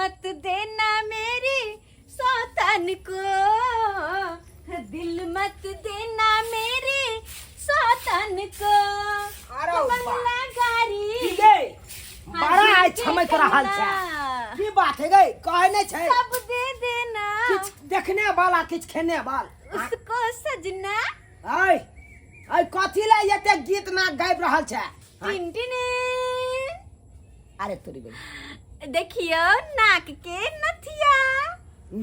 मत देना मेरी सौतन को, दिल मत देना मेरी सौतन को। अरे बंगला गाड़ी बड़ा आइ छमक रहल छै। की बात है गई कहे नहीं छै सब दे देना, किछ देखने वाला किछ खेने वाला उसको सजना। आइ आइ कथी ले एते गीत ना गाबि रहल छै? टिनटिन अरे तोरी बड़ी देखियो नाक के नथिया,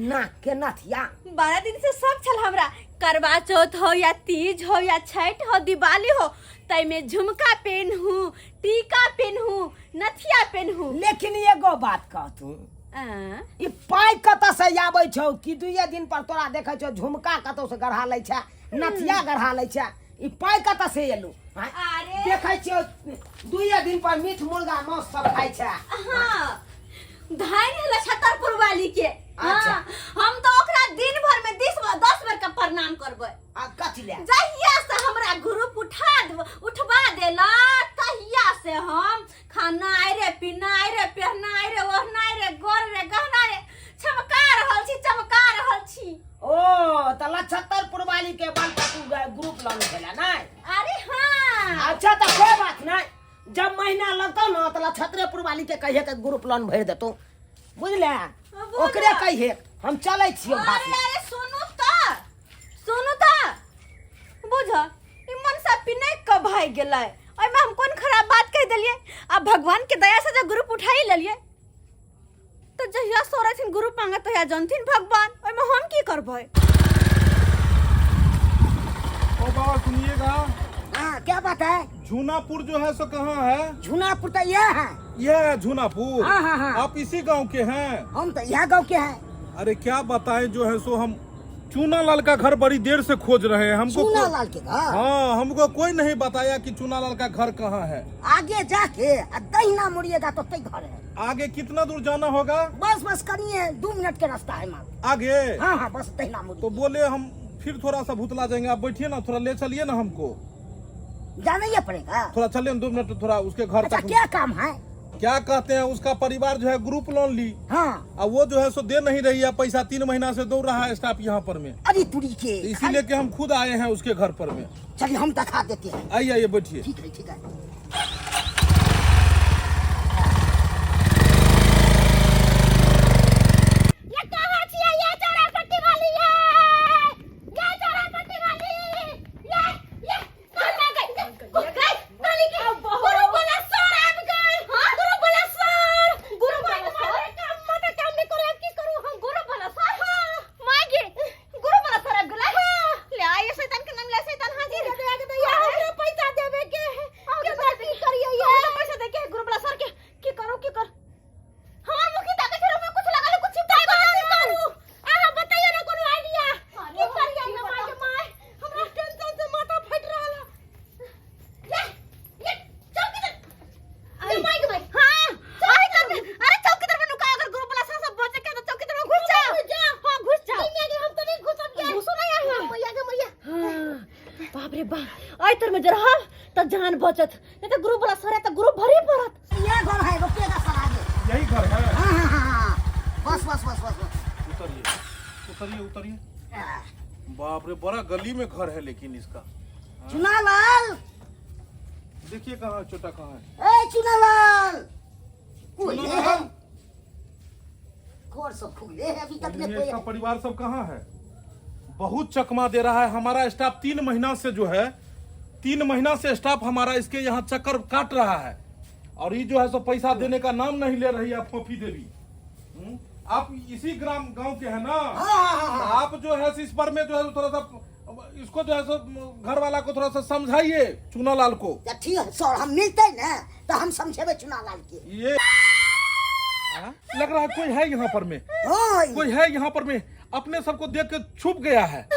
नाक के नथिया 12 दिन से सब छल हमरा। करवा चौथ हो या तीज हो या छठ हो दिवाली हो, तय में झुमका पहनू, टीका पहनू, नथिया पहनू। लेकिन एगो बात कह तू, ई पाई कत से आबै छौ कि दुइये दिन पर तोरा देखै छौ झुमका कतौ से गढ़ा लै छै, नथिया गढ़ा लै छै, ई पाई कत से एलू? अरे देखै छियौ दुइये दिन पर मीट मुर्गा मांस सब खाइ छै। हां धान हला छतरपुर वाली के। अच्छा। हाँ, हम तो ओकरा दिन भर में 10 बार का प्रणाम करबै। आ कथी ले? जहिया से हमरा ग्रुप उठवा देला तहिया से हम खाना आइ रे, पीना आइ रे, पहना आइ रे, ओढ़ना आइ रे, गोर रे, गहना रे चमका रहल छी। ओ त लछतरपुर वाली के बल तू ग्रुप लाने भेला नहीं? अरे हां अच्छा तो कोई बात नहीं, जब महीना लगता ना तो लछतरपुर वाली के कहिए के ग्रुप लोन भर देतो, बुझले? ओकरे कहिए हम चलै छियो घाट में। अरे सुनु त बुझ ई मनसा पिनै क भाई गेलै, ओइ में हम कोन खराब बात कह देलिए? अब भगवान के दया से जब ग्रुप उठाई लेलिए तो जहिया सोरथिन ग्रुप मांगे तहिया जानथिन भगवान, ओइ में हम की करबै? ओ बाबा सुनिएगा, हाँ क्या बात है? झूनापुर जो है सो कहाँ है? झूनापुर तो ये है। ये है झूनापुर? हाँ, हाँ, हाँ। आप इसी गांव के हैं? हम तो यह गाँव के हैं। अरे क्या बताएं, जो है सो हम चूनालाल का घर बड़ी देर से खोज रहे हैं। हमको चूनालाल के घर? हाँ, हमको कोई नहीं बताया कि चूनालाल का घर कहाँ है। आगे जाके दहिना मुड़िएगा तो तय घर है। आगे कितना दूर जाना होगा? बस करिए 2 मिनट के रास्ता है मात्र। आगे? हाँ हाँ बस दहिना मुड़िए। तो बोले हम फिर थोड़ा सा भूतला जाएंगे, आप बैठिए ना, थोड़ा ले चलिए ना हमको। जाना ही पड़ेगा। थोड़ा चलिए 2 मिनट, थोड़ा उसके घर अच्छा तक। क्या काम है? क्या कहते हैं, उसका परिवार जो है ग्रुप लोन ली, हाँ। अब वो जो है सो दे नहीं रही है पैसा, 3 महीना से दौड़ रहा है स्टाफ यहाँ पर में। अरे तुरी के इसीलिए कि हम खुद आए हैं उसके घर पर में। चलिए हम दिखा देते हैं। आइए बैठिए। ठीक है ठीक है। जान बचत नहीं तो ग्रुप वाला सर तो ग्रुप भरी पड़त। ये घर है रुपएगा सर आगे। यही घर है? हाँ हाँ हाँ बस। उतरिए। बाप रे, बड़ा गली में घर है लेकिन इसका। चुनालाल देखिए कहाँ छोटा कहाँ है। ए चुनालाल खोर सब खुले है अभी तक में। इसका परिवार सब कहाँ है? बहुत चकमा दे रहा है हमारा स्टाफ। 3 महीना से जो है 3 महीना से स्टाफ हमारा इसके यहाँ चक्कर काट रहा है, और ये जो है सो पैसा देने का नाम नहीं ले रही है फोफी देवी। आप इसी गांव के है ना? आप जो है इस पर में जो है थोड़ा सा इसको जो है सो घर वाला को थोड़ा सा समझाइए, चूनालाल को। ठीक है सर, हम मिलते ना तो हम समझेबे चूनालाल के। ये लग रहा है कोई है यहाँ पर में, कोई है यहाँ पर में, अपने सबको देख के छुप गया है।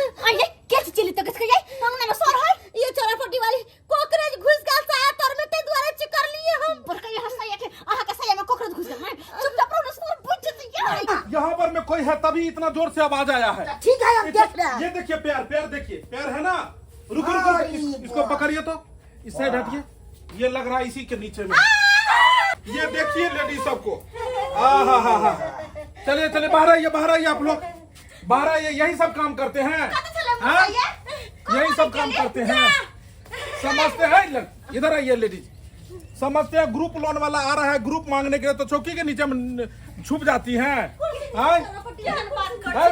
कैसे चली तो किसके ये अंगना में सर है ये चोरापट्टी वाली कॉकरोच घुस गया साया तर में ते द्वारा चिकर लिए हम पर के यहाँ साया के आहा का साया में कॉकरोच घुस गया। चुपचाप रहो सुन बुझ जती यहाँ पर में कोई है तभी इतना जोर से आवाज आया है। ठीक है हम देख रहे हैं। ये देखिए पैर देखिए, पैर है ना? रुको इसको पकड़िए तो इस साइड हटिए। ये लग रहा है इसी के नीचे में। ये देखिए लेडीज सबको। चलिए चलिए बाहर आइए आप लोग बाहर आइए। यही सब काम करते हैं, हाँ? यही सब काम करते हैं, समझते हैं। इधर आइए लेडीज, समझते हैं ग्रुप लोन वाला आ रहा है ग्रुप मांगने के लिए तो चौकी के नीचे में छुप जाती हैं।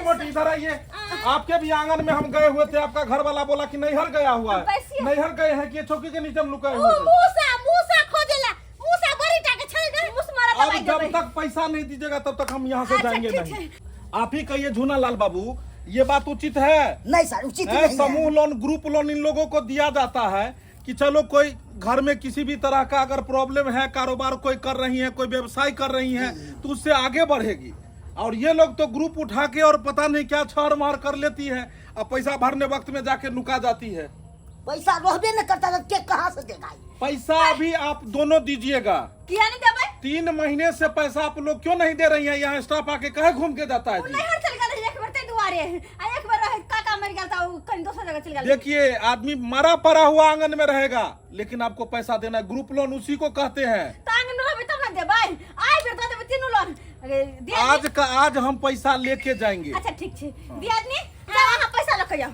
मोटी इधर आइए। आपके भी आंगन में हम गए हुए थे, आपका घर वाला बोला कि नैहर गया हुआ है। नैहर गए हैं कि चौकी के नीचे में लुकाए हुए थे। अब जब तक पैसा नहीं दीजिएगा तब तक हम यहाँ से जाएंगे नहीं। आप ही कहिए झूना लाल बाबू, ये बात उचित है? नहीं सर, उचित नहीं है। समूह लोन ग्रुप लोन इन लोगों को दिया जाता है कि चलो कोई घर में किसी भी तरह का अगर प्रॉब्लम है, कारोबार कोई कर रही है, कोई व्यवसाय कर रही है तो उससे आगे बढ़ेगी। और ये लोग तो ग्रुप उठा के और पता नहीं क्या छाड़ मार कर लेती है, अब पैसा भरने वक्त में जाके नुका जाती है। पैसा रहबे न करता तो के कहाँ से देगा? पैसा अभी आप दोनों दीजिएगा। किया नहीं देबै? 3 महीने से पैसा आप लोग क्यों नहीं दे रही हैं? यहाँ स्टाफ आके कहे घूम के जाता है जी। नैहर चल गया एक बार ते दुआरे आ एक बार काका मर गया था, कहीं दूसरी जगह चल गया। देखिए आदमी मरा पड़ा हुआ आंगन में रहेगा, लेकिन आपको पैसा देना है। ग्रुप लोन उसी को कहते हैं। तांग न रहबे तब न देबै। आइ बेर दे देबै तीनों लोन। आज हम पैसा लेके जाएंगे। अच्छा ठीक छै, दियादनी जाओ अहाँ पैसा लेके जाओ।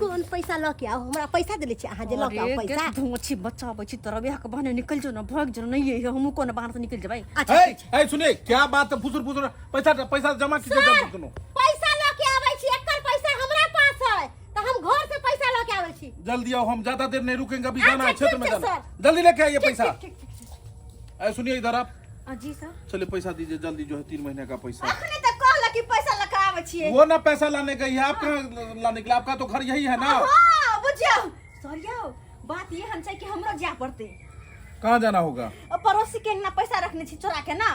कौन पैसा लके आओ? हमरा पैसा देले छी, अहाँ जे लके आओ पैसा। धोची बच्चा बच्ची तरह बियाह के बहाने निकल जो ना, भाग जो नहीं है हम कोन बाहर से निकल जेबै। अच्छा ठीक छै। सुनिए क्या बात है, फुसुर पैसा जमा कीजिए जल्दी सुनो। पैसा लके आबै छी, एकर पैसा हमरा पास है तो हम घर से पैसा लके आबै छी। जल्दी आओ, हम ज्यादा देर नहीं रुकेंगे, अभी जाना है अच्छा, क्षेत्र में ठीक है, जाना। सर। जल्दी लेके आइए पैसा। सुनिए इधर आप, जी सर। चलिए पैसा दीजिए जल्दी, जो है 3 महीने का पैसा। अखने तक कहला कि पैसा लेके आबै छियै। वो ना पैसा लाने गई है, आप कहाँ लाने के लिए? आपका तो घर यही है ना। हां बुझियो सरियो, बात ये हन छै कि हमरो जा पड़ते। कहाँ जाना होगा? पड़ोसी के ना पैसा रखने छी चोरा के ना,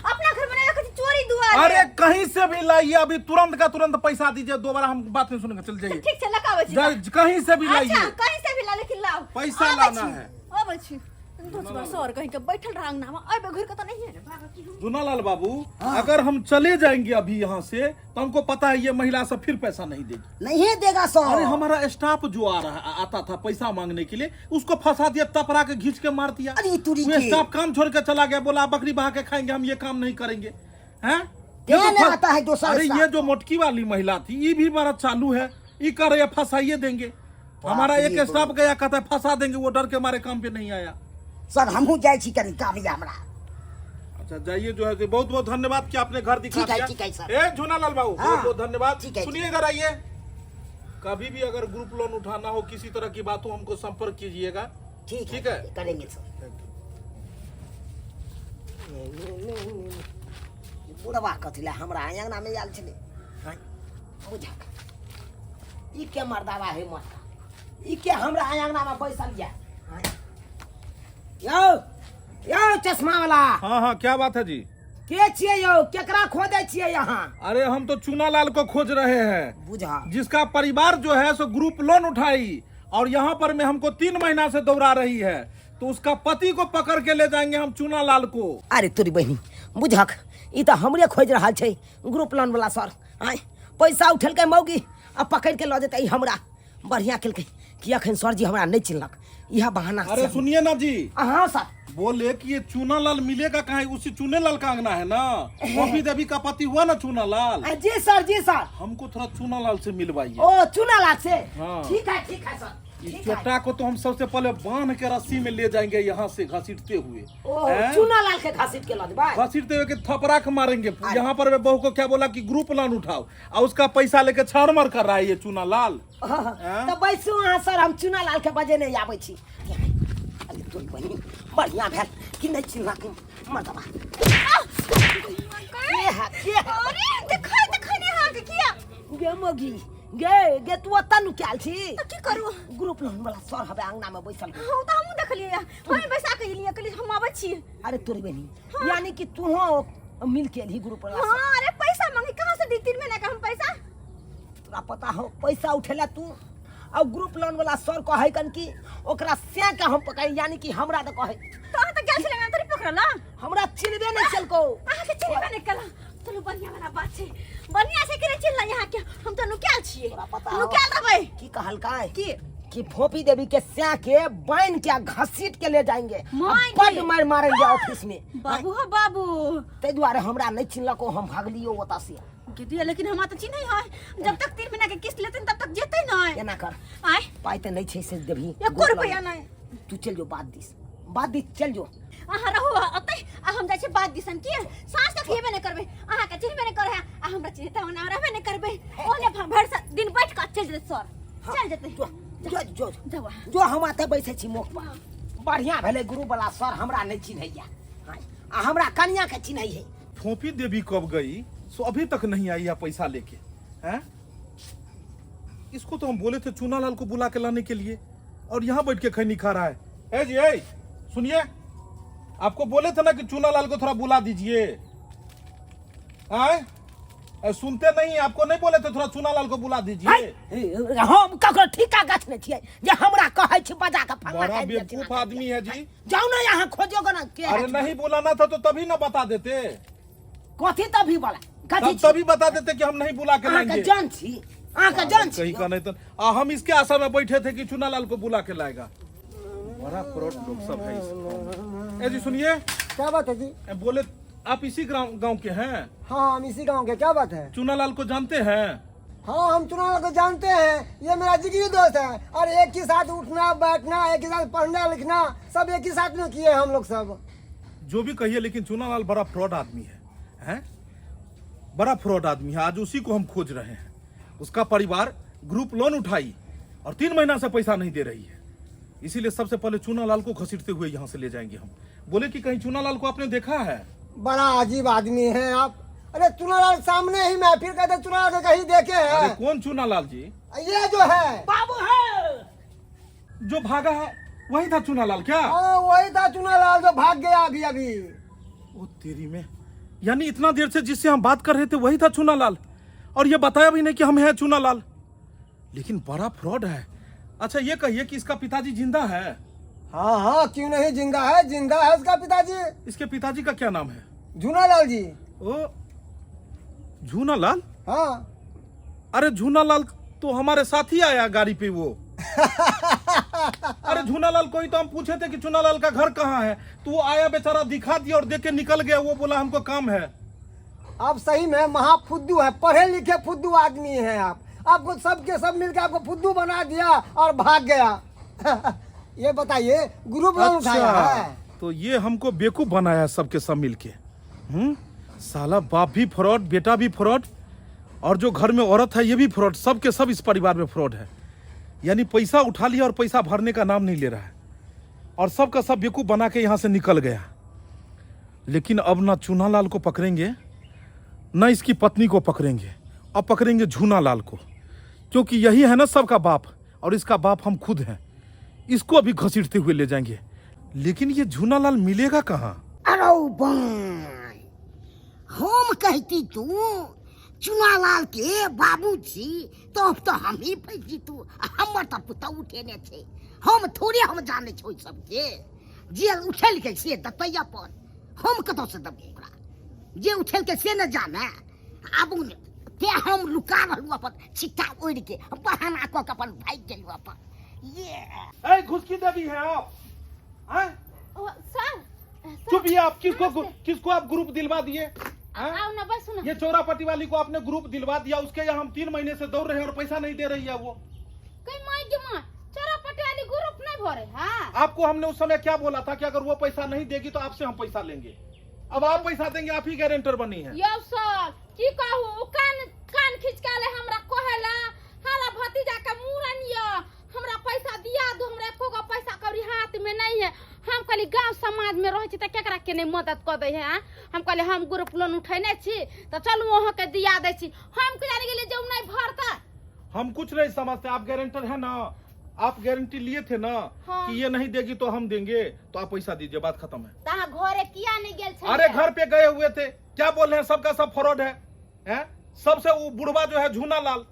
अपना घर में नहीं रखी चोरी दुआरे। अरे कहीं से भी लाइए, अभी तुरंत का तुरंत पैसा दीजिए। दोबारा हम बात नहीं सुनेंगे, चल जाइए। ठीक छै लगाबै छी। कहीं से भी लाइए। अच्छा कहीं से भी ला, लेकिन लाओ पैसा लाना है। आबै छी। दोस्त सर कहीं के बैठल रह अंगना में, अबे घर के तो नहीं है भागा की हम। जुनालाल बाबू, अगर हम चले जाएंगे अभी यहाँ से तो हमको पता है ये महिला सब फिर पैसा नहीं देगी। नहीं देगा सर। अरे हमारा स्टाफ जो आता था पैसा मांगने के लिए, उसको फंसा दिया, टपरा के घींच के मार दिया। अरे तुरी वो के स्टाफ काम छोड़ के चला गया, बोला बकरी बहा के खाएंगे, हम ये काम नहीं करेंगे। हैं? क्या नहीं आता है दोसर अरे स्टाफ? ये जो मोटकी वाली महिला थी, ये भी हमारा चालू है, ये कर रहे फंसाइए देंगे। हमारा एक स्टाफ गया कहता है फंसा देंगे, वो डर के हमारे काम पे नहीं आया। सर हमहू जाय छी कनी काबिया हमरा। अच्छा जाइए, जो है बहुत बहुत धन्यवाद कि आपने घर दिखा दिया। ठीक है सर। ए झूनालाल बाबू, हाँ। बहुत बहुत धन्यवाद। ठीक है, सुनिए इधर आइए। कभी भी अगर ग्रुप लोन उठाना हो, किसी तरह की बात हो, हमको संपर्क कीजिएगा। ठीक है करेंगे सर। बुढ़वा कथिला हमरा अंगना में आयल छले, हां बुझा ई के मर्दावा है मत ई के हमरा अंगना में बैसल या। यो चश्मा वाला। हाँ हाँ क्या बात है जी? के छिए यो? केकरा खोदे छिए यहाँ? अरे हम तो चूनालाल को खोज रहे हैं, बुझा जिसका परिवार जो है सो ग्रुप लोन उठाई और यहाँ पर में हमको 3 महीना से दौड़ा रही है, तो उसका पति को पकड़ के ले जाएंगे हम चूनालाल को। अरे तोरी बहनी बुझक, ई तो हमरे खोज रहा छै ग्रुप लोन वाला सर। आय पैसा उठल के मौगी आ पकड़ के ल जेतै हमरा। बढ़िया केलकै कि अखन सर जी हमरा नहीं चिन्हलक, यह बहाना। अरे सुनिए ना जी, हाँ सर। बोले कि ये चूनालाल मिलेगा कहाँ है? उसी चूनेलाल का अंगना है ना, कॉफी देवी का पति हुआ ना चूनालाल। जी सर, जी सर। हमको थोड़ा चूनालाल से मिलवाइए। ओ चूनालाल से? हाँ। ठीक है सर। इस चोटा को तो हम सबसे पहले बांध के रस्सी में ले जाएंगे यहाँ से घसीटते हुए। चूनालाल के घसीट के घसीटते हुए थपड़ा के मारेंगे। यहाँ पर बहू को क्या बोला कि ग्रुप लोन उठाओ, और उसका पैसा लेके छाड़मार कर रहा है ये चूनालाल। तो बैसू वहाँ सर, हम चूनालाल के बजे नहीं आबै छी। बढ़िया भेल कि नहीं चिन्हा के मर्दवा। गे मोगी गे तू ओतऽ नु कैल छी? की करू? ग्रुप लोन वाला सर हबे अंगना में बैसल। हां त हम देखलिए, हम बैसा के लिए कली हम आबै छी। अरे तोरी बहनी, यानी कि तू हो मिल के ही ग्रुप वाला। हां अरे पैसा मांगे कहां से दी 3 महीने का हम पैसा? तोरा पता हो पैसा उठेला तू और ग्रुप लोन वाला सर कहे कन की ओकरा से के हम पकड़, यानी कि हमरा त कहे तो आ त गैस लगा तरी पकड़ला, हमरा चिन्हबे नहीं चलको। आ के चिन्हबे नहीं कला। चलो बढ़िया वाला बात छै, बढ़िया से करे चिल्ला यहाँ के हम तो नुक्याल छिए। तोरा पता हो नुक्याल रहबै की कहल काय की कि फोपी देवी के स्या के बाइन के घसीट के ले जाएंगे मारेंगे। बड़ मार मारेंगे ऑफिस में। बाबू हो बाबू ते द्वारे हमरा नहीं चिन्हलको हम भागलियो ओता से। गिद्दी लेकिन हमा तो चिन्ह है जब तक 3 महीना के किस्त लेते तब तक जेते नहीं केना कर आय पाई ते नहीं छै से देभी 1 रुपया नहीं तू चल जो बाद दिस चल जो आहा रहो अतै आ हम जाय छै बात दिसन की सांस तक हेबे नहीं करबे आहा के चिन्हबे नहीं करे आ हमरा चिन्हता होना रहबे नहीं करबे ओने भर दिन बैठ के चल जेते सर चल जेते जो जावा जो हम आते बैठे छी मुख पर बढ़िया भेले गुरु वाला सर हमरा नहीं चिन्हैया आ हमरा कन्या के चिन्है है। फोपी देवी कब गई सो अभी तक नहीं आई है पैसा लेके हैं। इसको तो हम बोले थे चूनालाल को बुला के लाने के लिए और यहाँ बैठ के खैनी खा रहा है। ए जी ए सुनिए, आपको बोले थे ना कि चूनालाल को थोड़ा बुला दीजिए। सुनते नहीं, आपको नहीं बोले थे थोड़ा चूनालाल को बुला दीजिए। हम ककरो ठीका गछने छियै जे हमरा कहै छी बजा के फंगा बड़ा बेवकूफ आदमी है जी। जाओ ना यहाँ खोजोगे ना के अरे नहीं बुलाना था तो तभी ना बता देते, कथी तभी बोला तभी बता देते कि हम नहीं बुला के लाएंगे। जान छी आके जान छी कहीं का नहीं तो हम इसके आशा में बैठे थे कि चूनालाल को बुला के लाएगा। बड़ा फ्रॉड लोग सब है इसको। ए जी सुनिए, क्या बात है जी? बोले आप इसी गांव के हैं? हाँ हम इसी गांव के। क्या बात है? चूनालाल को जानते हैं? हाँ हम चुनाव को जानते हैं, ये मेरा जिगरी दोस्त है और एक ही साथ उठना बैठना, एक ही साथ पढ़ना लिखना सब एक ही साथ में किए हम लोग सब। जो भी कहिए लेकिन चूनालाल बड़ा फ्रॉड आदमी है, बड़ा फ्रॉड आदमी है। आज उसी को हम खोज रहे हैं। उसका परिवार ग्रुप लोन उठाई और 3 महीना से पैसा नहीं दे रही है। इसीलिए सबसे पहले चूनालाल को घसीटते हुए यहाँ से ले जाएंगे हम। बोले कि कहीं चूनालाल को आपने देखा है? बड़ा अजीब आदमी है आप। अरे चुनालाल सामने ही मैं फिर कहते चुनालाल को कहीं देखे अरे हैं? कौन चूनालाल जी? ये जो है बाबू है जो भागा है वही था चूनालाल क्या? हाँ वही था चुनालाल जो भाग गया अभी अभी। ओ तेरी में, यानी इतना देर से जिससे हम बात कर रहे थे वही था चूनालाल और ये बताया भी नहीं कि हम हैं चूनालाल। लेकिन बड़ा फ्रॉड है। अच्छा ये कहिए कि इसका पिताजी जिंदा है? हाँ हाँ क्यों नहीं, जिंदा है, जिंदा है उसका पिताजी। इसके पिताजी का क्या नाम है? झूनालाल जी। ओ झूनालाल? हाँ अरे झूनालाल तो हमारे साथ ही आया गाड़ी पे वो। अरे झूनालाल को ही तो हम पूछे थे कि चूनालाल का घर कहाँ है, तो वो आया बेचारा, दिखा दिया और देख के निकल गया। वो बोला हमको काम है। आप सही में महाफुद्दू है, पढ़े लिखे फुद्दू आदमी है आप। आपको सबके सब मिलकर आपको फुद्दू बना दिया और भाग गया। ये बताइए ग्रुप लोन उठाया है? तो ये हमको बेवकूफ बनाया सबके सब मिलके। साला बाप भी फ्रॉड, बेटा भी फ्रॉड और जो घर में औरत है ये भी फ्रॉड। सबके सब इस परिवार में फ्रॉड है। यानी पैसा उठा लिया और पैसा भरने का नाम नहीं ले रहा है और सबका सब बेवकूफ बना के यहाँ से निकल गया। लेकिन अब ना चूनालाल को पकड़ेंगे न इसकी पत्नी को पकड़ेंगे, अब पकड़ेंगे झूनालाल को, क्योंकि यही है ना सबका बाप और इसका बाप हम खुद हैं। इसको अभी घसीटते हुए ले जाएंगे। लेकिन ये झूनालाल मिलेगा कहाँ? अरे भाई हम कहती तू चुनालाल के बाबू छी तो हम ही पैसी तू हमर तो पुता उठेने छे। हम थोड़े हम जाने छो सबके जे उछल के से दतैया अपन हम कतौ से दब ओकरा जे उछल के से न जाने। अब ते हम लुका रहलू अपन छिट्टा ओढ़ के बहाना क के अपन भाग गेलू अपन। ये घुसकी देवी है आप? सर चुप ही आप। किसको आप ग्रुप दिलवा दिए? आओ ना बस सुनो। ये चौरापट्टी वाली को आपने ग्रुप दिलवा दिया, उसके यहाँ हम 3 महीने से दौड़ रहे हैं और पैसा नहीं दे रही है वो। कई माई के मां चौरापट्टी वाली ग्रुप नहीं भरे। हाँ आपको हमने उस समय क्या बोला था कि अगर वो पैसा नहीं देगी तो आपसे हम पैसा लेंगे। अब आप पैसा देंगे, आप ही गारंटर बनी है। यो सर की कहू, कान खींच के ले हमरा कहेला हरा भतीजा का मुरनिया हमरा पैसा दिया दो, हमरा एको गो पैसा कौड़ी हाथ में नहीं है। हम कहली गांव समाज में रहे छी त केकरा के नहीं मदद कर दे है। हम कहले हम ग्रुप लोन उठेने छी तो चलू वहां के दिया दे छी। हम के जाने गेले जो नहीं भरता। हम कुछ नहीं समझते, आप गारंटर है ना, आप गारंटी लिए थे ना। हाँ। कि ये नहीं देगी तो हम देंगे, तो आप पैसा दीजिए, बात खत्म है। ता घरे किया नहीं गेल छे? अरे घर पे गए हुए थे, क्या बोल रहे हैं, सबका सब फ्रॉड है? सबसे वो बुढ़वा जो है झूनालाल,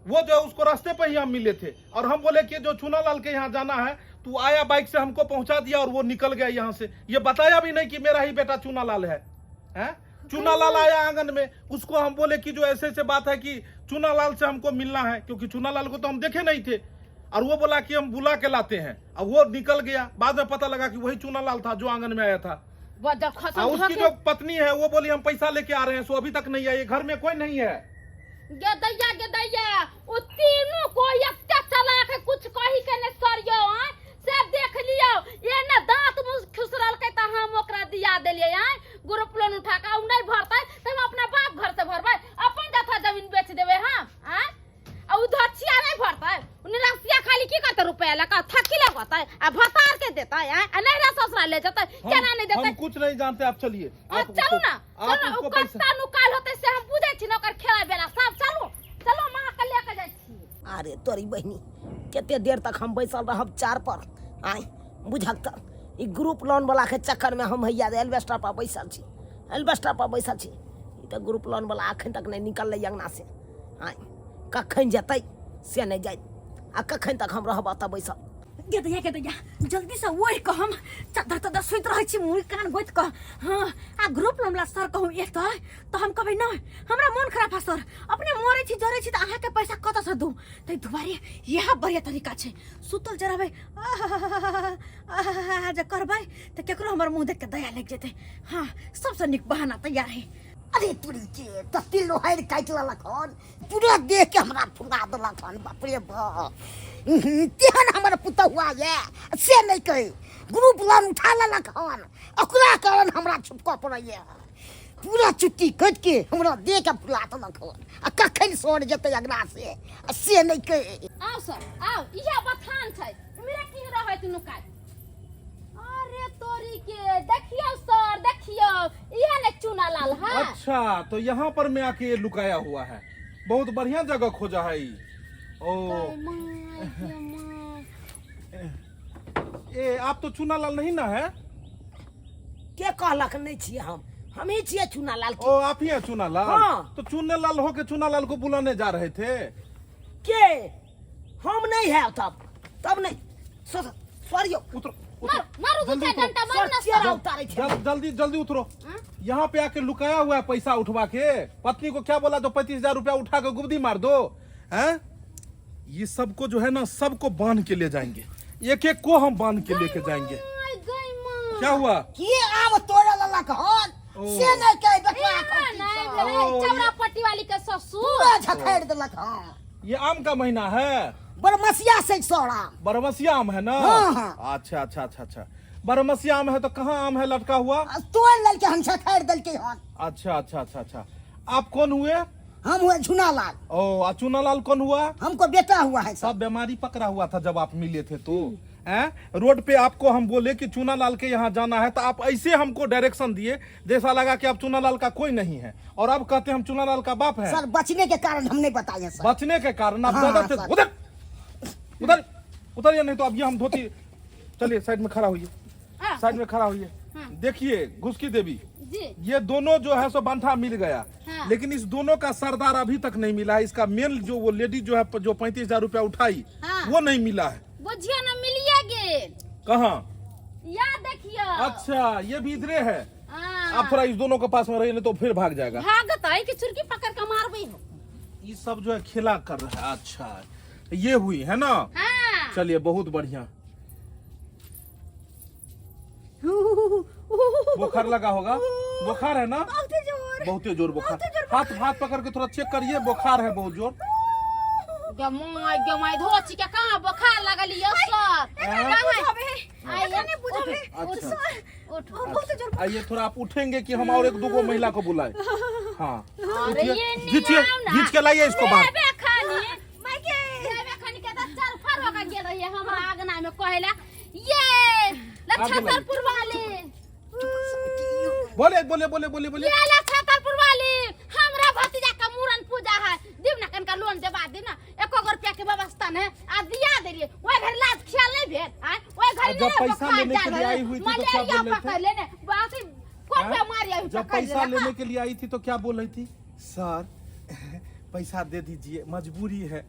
वो जो है उसको रास्ते पे ही हम मिले थे और हम बोले कि जो चूनालाल के यहाँ जाना है, तू आया बाइक से हमको पहुंचा दिया और वो निकल गया यहाँ से। ये बताया भी नहीं कि मेरा ही बेटा चूनालाल है। चूनालाल आया आंगन में, उसको हम बोले कि जो ऐसे बात है कि चूनालाल से हमको मिलना है, क्योंकि चूनालाल को तो हम देखे नहीं थे। और वो बोला कि हम बुला के लाते हैं। अब वो निकल गया, बाद में पता लगा कि वही चूनालाल था जो आंगन में आया था। बदर खसम और उसकी धके जो पत्नी है वो बोली हम पैसा लेके आ रहे हैं, सो अभी तक नहीं आई, घर में कोई नहीं है। गे दैया वो तीनों को एकटा चला के कुछ कही के ने सरियो हैं से देख लियो। ये ना दांत मुंह खुसरल के त हम ओकरा दिया देलिए हैं। ग्रुप लोन उठा के उ नहीं भरतै त हम अपना बाप घर से भरबै, अपन जथा जमीन बेच देबै हम हैं। आ उधर छिया नहीं भरतै, निराशिया खाली की करते रुपया लगा थकी लगतै आ भतार के देतै हैं। आ नहीं रे ससुराल ले जतै केना नहीं देतै। हम कुछ नहीं जानते, आप चलिए। आप चलू ना, आप चलो उसको कस्ता नु काल होते से हम बुझै छी न ओकर खेला बेला सब। चलू चलो मां के लेके जाइ छी। अरे तोरी बहनी केते देर तक हम बैसल रहब चार पर। आय बुझक त ई ग्रुप लोन वाला के चक्कर में हम हैया एल्वेस्टर पर बैसल छी, एल्वेस्टर पर बैसल छी। ई त ग्रुप लोन वाला अखन तक नहीं निकललै अंगना से। आय कखन जेतै से नहीं जाय, आ कखन तक हम रहब त बैसल। गे दैया जल्दी से ओढ़ के हम चादर तादर सुत रहे छी, मुँह कान गोइत के। हाँ आ ग्रुप लोन वाला सर कहूँ एक तो हम कहबै नहीं हमरा मन खराब है सर, अपने मरे छी जरे छी त अहाँ के पैसा कत से दूं। तै दुबारे यह बढ़िया तरीका छै, सुतल जरबै जे करबै त केकरो हमर मुँह देख के दया लग जेतै। हाँ सबसे निक बहाना तैयार है। अरे तोरी के तत्ती लोहार काट ललक हन, पूरा देख के हमरा फुला देलक हन। बाप रे बाप, तेहन हमर पुतहुआ ये से नहीं कहे ग्रुप लोन उठा ललक हन, ओकरा कारण हमरा छुपका पड़ैया। पूरा चुट्टी कट के हमरा देह के फुला देलक हन, आ कखन सोर जेतै अगना से नहीं कहे। आओ सर आओ, इहे बथान छै मेरा की रहै तनु काल। अरे तोरी के देखियो सर देखियो, इहे ने चूनालाल है। अच्छा तो यहाँ पर मैं आके लुकाया हुआ है, बहुत बढ़िया जगह खोजा है ई। ओ ए आप तो चूनालाल नहीं ना है? के कहलक नहीं छिए हम ही छिए चूनालाल के। ओ आप ही है चूनालाल? हाँ। तो चूनालाल हो के चूनालाल को बुलाने जा रहे थे? के हम नहीं है तब नहीं सॉरी उतरो मारो जल्दी दूसरा उतरो। डंडा मारो ना चेहरा सर। उतारे छे। जल्दी जल्दी उतरो। यहाँ पे आके लुकाया हुआ है पैसा उठवा के। पत्नी को क्या बोला तो 35,000 रुपया उठा के गुब्दी मार दो हैं। ये सबको जो है ना सबको बांध के ले जाएंगे, एक एक को हम बांध के लेके जाएंगे। गई मां क्या हुआ? के आम तोड़ ललक हन से नहीं कहे बकवा नहीं खा भेलै चमड़ा पट्टी वाली के ससुर। पूरा झखैर देलक हन। ये आम का महीना है, बरमसिया से सोड़ा। बरमसिया आम है ना? हाँ, हाँ। अच्छा अच्छा अच्छा अच्छा, बरमसिया आम है तो कहाँ आम है लटका हुआ? तोड़ लल के हम झखैर दल के हन। अच्छा अच्छा अच्छा अच्छा। आप कौन हुए? हम हुए झुनालाल। ओ चूनालाल कौन हुआ? हमको बेटा हुआ है सब। सब बीमारी पकड़ा हुआ था जब आप मिले थे तो हैं। रोड पे आपको हम बोले कि चूनालाल के यहाँ जाना है तो आप ऐसे हमको डायरेक्शन दिए जैसा लगा कि आप चूनालाल का कोई नहीं है, और अब कहते हम चूनालाल का बाप है। सर बचने के कारण हम नहीं बताए सर। बचने के कारण आप हाँ, ज्यादा हाँ, थे। सर। उधर उधर उधर, या नहीं तो अब ये हम धोती। चलिए साइड में खड़ा होइए, हाँ। साइड में खड़ा होइए। हाँ। देखिए घुसकी देवी, जी ये दोनों जो है सो बांधा मिल गया। हाँ। लेकिन इस दोनों का सरदार अभी तक नहीं मिला है। इसका मेन जो वो लेडी जो है जो 35,000 रुपया उठाई हाँ। वो नहीं मिला है। बुझिया ना मिलिए गेल। कहाँ? या देखियो। अच्छा ये भी इधरे है। हाँ। आप थोड़ा इस दोनों के पास में रहिए नहीं तो फिर भाग जाएगा। भागत है कि चुरकी पकड़ के मारबे हो। ये सब जो है खेला कर रहा है। अच्छा ये हुई है ना? हाँ। चलिए बहुत बढ़िया। बुखार लगा होगा? बुखार है ना? बहुत जोर बुखार। हाथ हाथ पकड़ के थोड़ा चेक करिए, बुखार है बहुत जोर। गमाई धोची के कहाँ बुखार लगल यो सर। अच्छा आइए थोड़ा आप उठेंगे कि हम और एक दो महिला को बुलाए? हाँ अरे ये खींचिए, खींच के लाइए इसको बाहर। हमरा आगना में कहेला ये छतरपुर वाले। बोले बोले बोले बोले बोले। ये छतरपुर वाले हमरा भतीजा का मूरन पूजा है, दिव ना कनका लोन जबा दे ना 1 रुपया के व्यवस्था है आ दिया देलिए। ओए घर लाज ख्याल नहीं भेल आय ओए घर जब पैसा लेने के लिए आई हुई थी तो क्या बोल रहे थे? लेने बाकी कौन बीमारी आई जब पैसा लेने के लिए आई थी तो क्या बोल रही थी? सर पैसा दे दीजिए, मजबूरी है।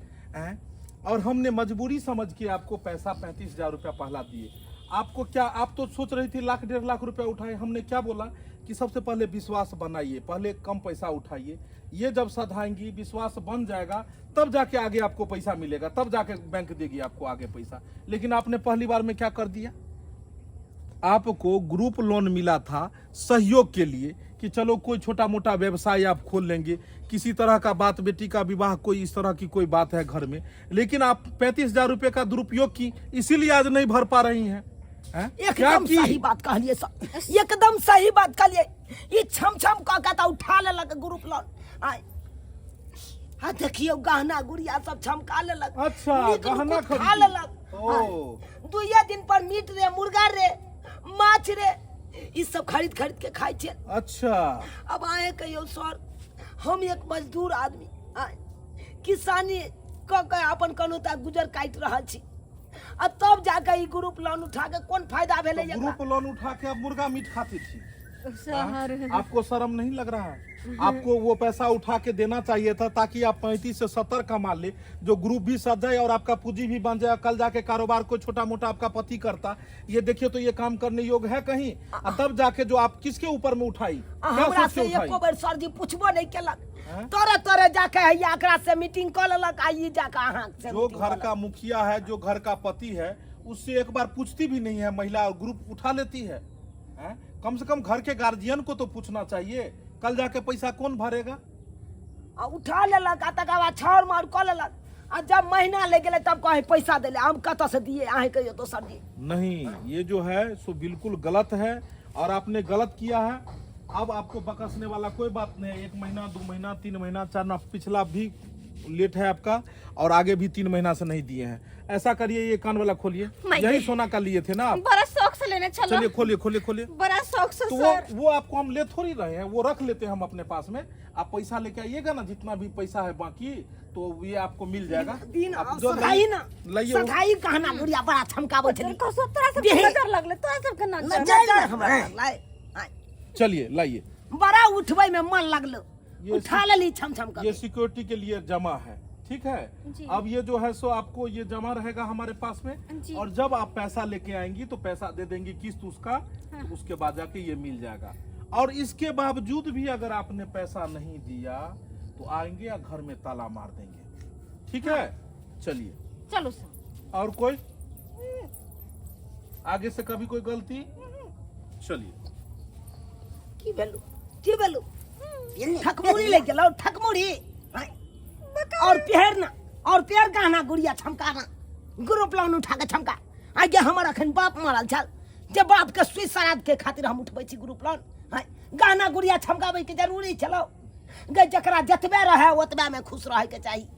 और हमने मजबूरी समझ के आपको पैसा 35,000 रुपया पहला दिए। आपको क्या, आप तो सोच रही थी 1 लाख 1.5 लाख रुपया उठाए। हमने क्या बोला कि सबसे पहले विश्वास बनाइए, पहले कम पैसा उठाइए, ये जब सधाएंगी, विश्वास बन जाएगा, तब जाके आगे आपको पैसा मिलेगा, तब जाके बैंक देगी आपको आगे पैसा। लेकिन आपने पहली बार में क्या कर दिया, आपको ग्रुप लोन मिला था सहयोग के लिए कि चलो कोई छोटा मोटा व्यवसाय आप खोल लेंगे, किसी तरह का बात, बेटी का विवाह, कोई इस तरह की कोई बात है घर में, लेकिन आप 35,000 रुपए का दुरुपयोग की, इसीलिए आज नहीं भर पा रही हैं। एकदम सही बात कहलिए सर, एकदम सही बात कहलिए। ये छम छम कहता उठा लेलक ग्रुप लोन। आय हाँ देखियो गहना गुड़िया सब छमका लेलक। अच्छा, गहना खा लेलक। ओ 2 दिन पर मीट रे, मुर्गा रे, माछ रे, ई सब खरीद खरीद के खाई छे। अच्छा, अब आए कहियो सर, हम एक मजदूर आदमी आय किसानी क के अपन कनोता गुजर काट रहल छी, अब तब जाके ई ग्रुप लोन उठा के कौन फायदा भेले? तो ग्रुप लोन उठा के आप मुर्गा मीट खाती थी, सर आपको शर्म नहीं लग रहा है? आपको वो पैसा उठा के देना चाहिए था ताकि आप 35 से 70 कमा ले, जो ग्रुप भी सज जाए और आपका पूंजी भी बन जाए, कल जाके कारोबार को छोटा मोटा आपका पति करता। ये देखिए तो ये काम करने योग्य है कहीं? तब जाके जो आप किसके ऊपर में उठाई, क्या हमरा सोच से के उठाई? एको बार सर जी पूछबो नहीं केलक। तोरे तोरे जाके है एकरा से मीटिंग कर लेलक, आई जाके अहां से जो घर का मुखिया है, जो घर का पति है, उससे एक बार पूछती भी नहीं है महिला, और ग्रुप उठा लेती है। कम से कम घर के गार्जियन को तो पूछना चाहिए, कल जाके पैसा कौन भरेगा? उठा लेलक, आ तकर बाद छाड़ मार कर लेलक, आ जब महीना ले गेले तब कहे पैसा देले, हम कत से दिए? अहे कहियो तो सर जी। नहीं, ये जो है सो बिल्कुल गलत है और आपने गलत किया है। अब आपको बकसने वाला कोई बात नहीं है। 1 महीना, 2 महीना, 3 महीना, 4 महीना, पिछला भी लेट है आपका और आगे भी 3 महीना से नहीं दिए हैं। ऐसा करिए, ये कान वाला खोलिए, यही सोना का लिए थे ना आप? बड़ा शौक से लेने चलो। चलिए खोलिए खोलिए खोलिए। बड़ा शौक से तो सर। वो आपको हम ले थोड़ी रहे हैं, वो रख लेते हैं हम अपने पास में। आप पैसा लेके आइएगा ना, जितना भी पैसा है बाकी, तो ये आपको मिल जाएगा। दिन आप जो सगाई ना, लाइए, सगाई कहना गुड़िया बड़ा छमकाबो छली। कसो तोरा सब नजर लगले, तोरा सब के नजर नजर हमरा लाए। चलिए लाइए। बड़ा उठबै में मन लगलो, ये उठा लेली छम छम कर। ये सिक्योरिटी के लिए जमा है, ठीक है? अब ये जो है सो आपको ये जमा रहेगा हमारे पास में, और जब आप पैसा लेके आएंगी तो पैसा दे देंगे किस्त उसका, तो उसके बाद जाके ये मिल जाएगा। और इसके बावजूद भी अगर आपने पैसा नहीं दिया तो आएंगे या घर में ताला मार देंगे, ठीक है? चलिए चलो सर। और कोई आगे से कभी कोई गलती? चलिए। की भेलू की भेलू? ठकमुड़ी ले गेलो, ठकमुड़ी और पेड़ ना, और पेड़ गहना गुड़िया छमकाना, ग्रुप लोन उठा के छमका। आगे हमर अखन बाप मरल छल, जे बाप के सुई श्राद्ध के खातिर हम उठबै छी ग्रुप लोन। गहना गुड़िया छमकाबै के जरूरी छलो? गे जकरा जतबे रहे ओतबे में खुश रहे के चाहिए।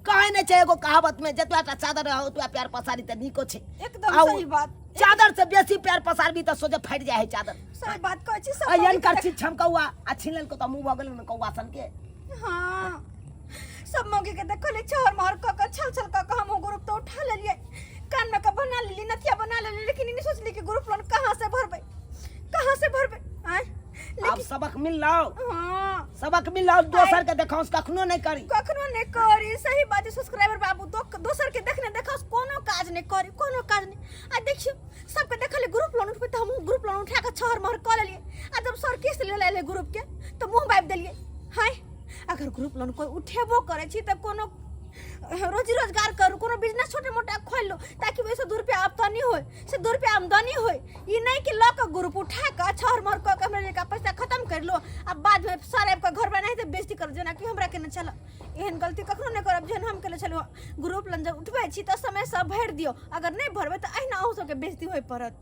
कहे नहीं छै एगो कहावत में, जतबा टा चादर रहे ओतबा प्यार पसारी त नीको छै। एकदम सही बात। चादर से बेसी प्यार पसारबी त सोझे फाट जाए है चादर। सही बात कहै छी सब। अयन कर छी छमकौआ आ छिनल को त मुंह भ गेल न कौआ सन के। हां, सब मौके के देखले छोर मार क छल छल क हम ग्रुप तो उठा लेलिए, कान में का बना लेली, नथिया बना लेली, लेकिन इनी सोचली कि ग्रुप लोन कहां से भरबै, कहां से भरबै? अब सबक मिल लो। हां, सबक मिल लो, दोसर के देखाउस कखनो नहीं करी, कखनो नहीं करी। सही बात है सब्सक्राइबर बाबू, दोसर के देखने देखाउस कोनो काज नहीं करी, कोनो काज नहीं। आ देखियो सबके देखले ग्रुप लोन उठबै त हम ग्रुप लोन उठा के छोर मार क लेलिए, आ जब सर किस्त ले ले ग्रुप के तो मुंह बाइब देलिए। हाय, अगर ग्रुप लोन कोई उठेबो करे छी त कोनो रोजी रोजगार करू, कोनो बिजनेस छोटे मोटा खोल लो, ताकि वैसे 2 रुपया आमदनी होय, से 2 रुपया आमदनी होय। ये नहीं कि लोग का ग्रुप उठा के छोर मार क हमरे का पैसा खत्म कर लो, अब बाद में सारे आपका घर बनाए तो बेइज्जती कर जना कि हमरा के न चला। एहन गलती कखनो नहीं करब जेहन हम केले चलो। ग्रुप लोन जब उठबै छी त समय से भर दियो, अगर नहीं भरबै त अहिना अहू सब के बेइज्जती होय पड़त।